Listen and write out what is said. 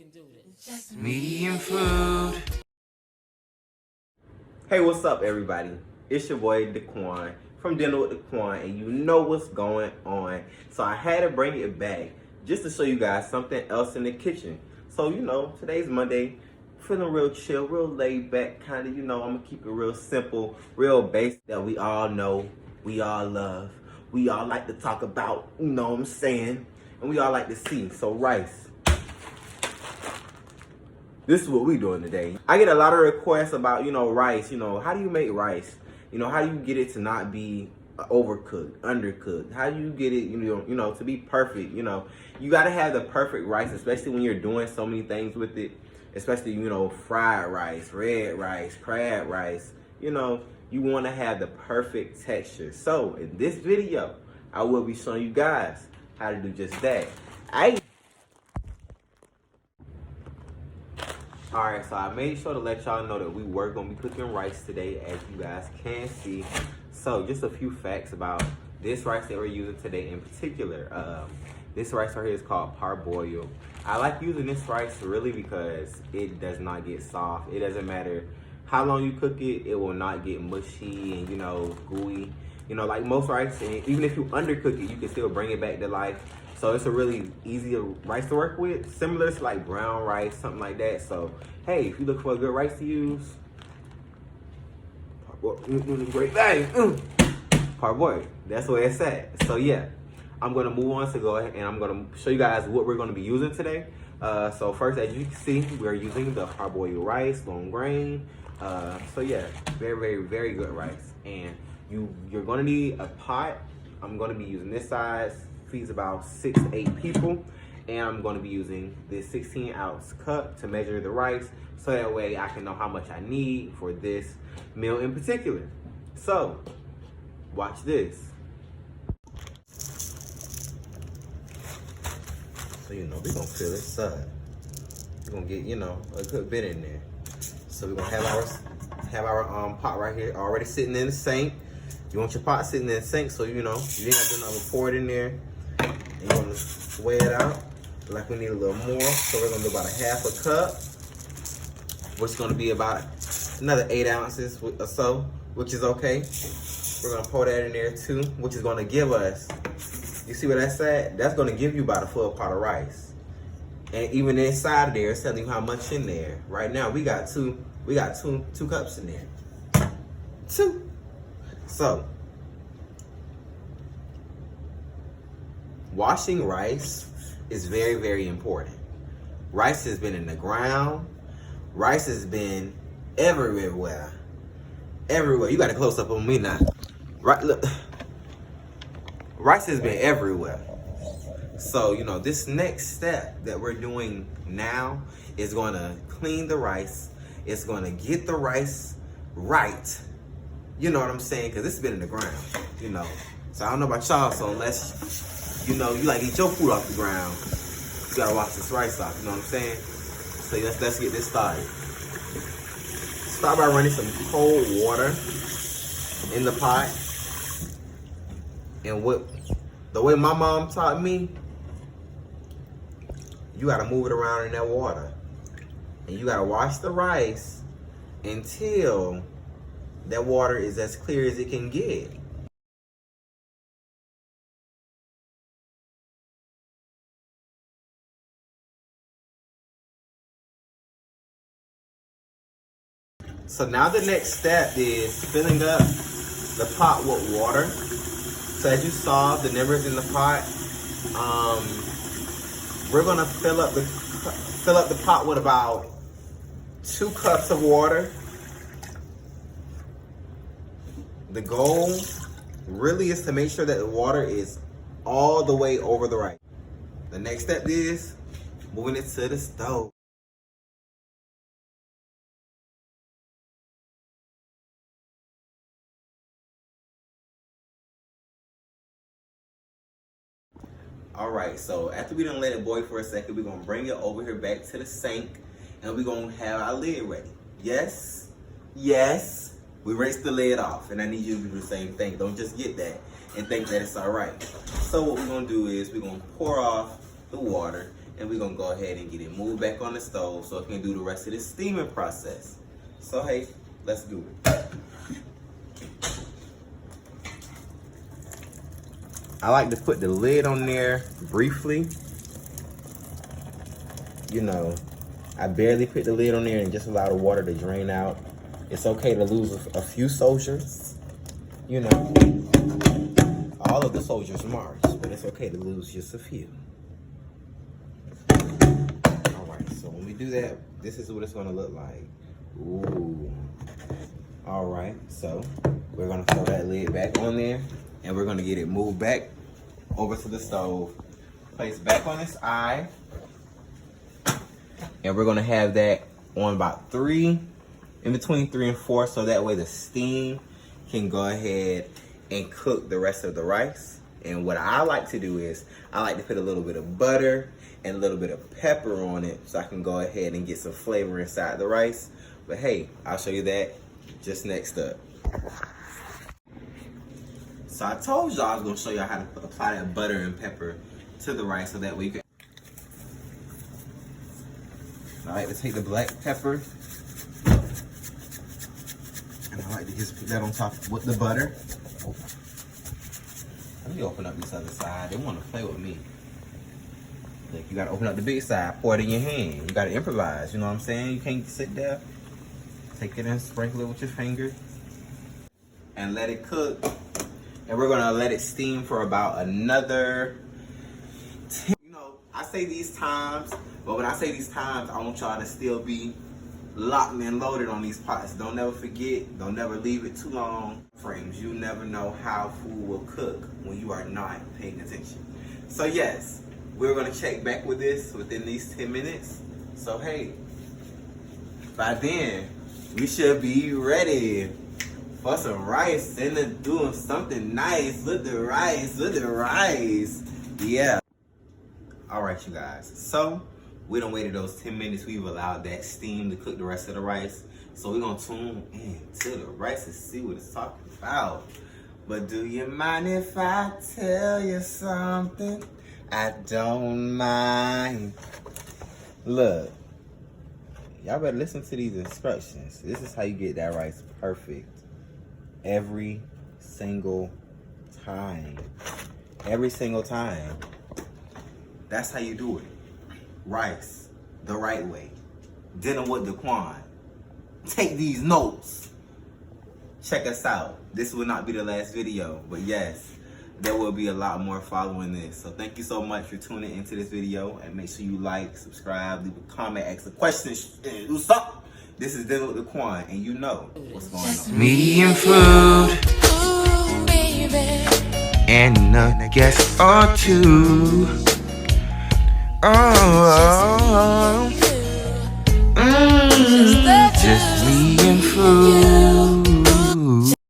can do this. Me and food. Hey, what's up, everybody? It's your boy Daquan from Dinner with Daquan, and you know what's going on. So I had to bring it back just to show you guys something else in the kitchen. So today's Monday, feeling real chill, real laid back, kind of. I'm gonna keep it real simple, real basic that we all know, we all love, we all like to talk about. You know what I'm saying? And we all like to see. So rice. This is what we doing today. I get a lot of requests about, rice. How do you make rice? How do you get it to not be overcooked, undercooked? How do you get it, to be perfect? You got to have the perfect rice, especially when you're doing so many things with it. Especially, fried rice, red rice, crab rice. You want to have the perfect texture. So in this video, I will be showing you guys how to do just that. Alright, so I made sure to let y'all know that we were going to be cooking rice today, as you guys can see. So just a few facts about this rice that we're using today in particular. This rice right here is called parboiled. I like using this rice really because it does not get soft. It doesn't matter how long you cook it, it will not get mushy and gooey. Like most rice, and even if you undercook it, you can still bring it back to life. So it's a really easy rice to work with, similar to like brown rice, something like that. So hey, if you look for a good rice to use, great thing. Parboiled, that's where it's at. So yeah, I'm gonna move on to go ahead and I'm gonna show you guys what we're gonna be using today. So first, as you can see, we're using the parboiled rice, long grain. So yeah, very, very, very good rice. And you're gonna need a pot. I'm gonna be using this size. Feeds about 6 to 8 people, and I'm going to be using this 16-ounce cup to measure the rice, so that way I can know how much I need for this meal in particular. So watch this. So we're gonna fill this up. We're gonna get a good bit in there. So we're gonna have our pot right here already sitting in the sink. You want your pot sitting in the sink, so you ain't got to do nothing but pour it in there. And you're gonna weigh it out. Like we need a little more, so we're gonna do about a half a cup, which is gonna be about another 8 ounces or so, which is okay. We're gonna pour that in there too, which is gonna give us, you see where that's at? That's gonna give you about a full pot of rice. And even inside of there, it's telling you how much in there. Right now, we got two cups in there. 2. So, washing rice is very, very important. Rice has been in the ground. Rice has been everywhere. Everywhere. You got to close up on me now. Right, look. Rice has been everywhere. So, this next step that we're doing now is going to clean the rice. It's going to get the rice right. You know what I'm saying? Because it's been in the ground, So I don't know about y'all, so unless you like eat your food off the ground, you gotta wash this rice off, you know what I'm saying? So let's get this started. Start by running some cold water in the pot. And the way my mom taught me, you gotta move it around in that water. And you gotta wash the rice until that water is as clear as it can get. So now the next step is filling up the pot with water. So as you saw the numbers in the pot, we're gonna fill up the pot with about 2 cups of water. The goal really is to make sure that the water is all the way over the rice. The next step is moving it to the stove. All right, so after we done let it boil for a second, we're gonna bring it over here back to the sink, and we're gonna have our lid ready. Yes, we rinse the lid off, and I need you to do the same thing. Don't just get that and think that it's all right. So what we're gonna do is we're gonna pour off the water, and we're gonna go ahead and get it moved back on the stove so it can do the rest of the steaming process. So hey, let's do it. I like to put the lid on there briefly. You know, I barely put the lid on there and just allow the water to drain out. It's okay to lose a few soldiers. You know, all of the soldiers march, but it's okay to lose just a few. All right, so when we do that, this is what it's gonna look like. Ooh. All right, so we're gonna throw that lid back on there, and we're gonna get it moved back over to the stove. Place back on its eye, and we're gonna have that on about 3, in between 3 and 4, so that way the steam can go ahead and cook the rest of the rice. And what I like to do is, I like to put a little bit of butter and a little bit of pepper on it so I can go ahead and get some flavor inside the rice. But hey, I'll show you that just next up. So I told y'all I was gonna show y'all how to apply that butter and pepper to the rice so that way you can. I like to take the black pepper and I like to just put that on top with the butter. Let me open up this other side. They want to play with me. Like, you gotta open up the big side, pour it in your hand. You gotta improvise, you know what I'm saying? You can't sit there. Take it and sprinkle it with your finger. And let it cook. And we're gonna let it steam for about another 10. You know, I say these times, but when I say these times, I want y'all to still be locked and loaded on these pots. Don't never forget, don't never leave it too long. Frames, you never know how food will cook when you are not paying attention. So yes, we're gonna check back with this within these 10 minutes. So hey, by then, we should be ready for some rice and doing something nice with the rice, yeah. All right, you guys, so we done waited those 10 minutes. We've allowed that steam to cook the rest of the rice. So we're gonna tune in to the rice and see what it's talking about. But do you mind if I tell you something? I don't mind. Look, y'all better listen to these instructions. This is how you get that rice perfect every single time. Every single time. That's how you do it. Rice the right way. Dinner with Daquan. Take these notes. Check us out. This will not be the last video, but yes, there will be a lot more following this. So thank you so much for tuning into this video, and make sure you like, subscribe, leave a comment, ask a question, and do something. This is Dinner with Daquan, and you know what's going on. Medium food. And a guest or two. Oh.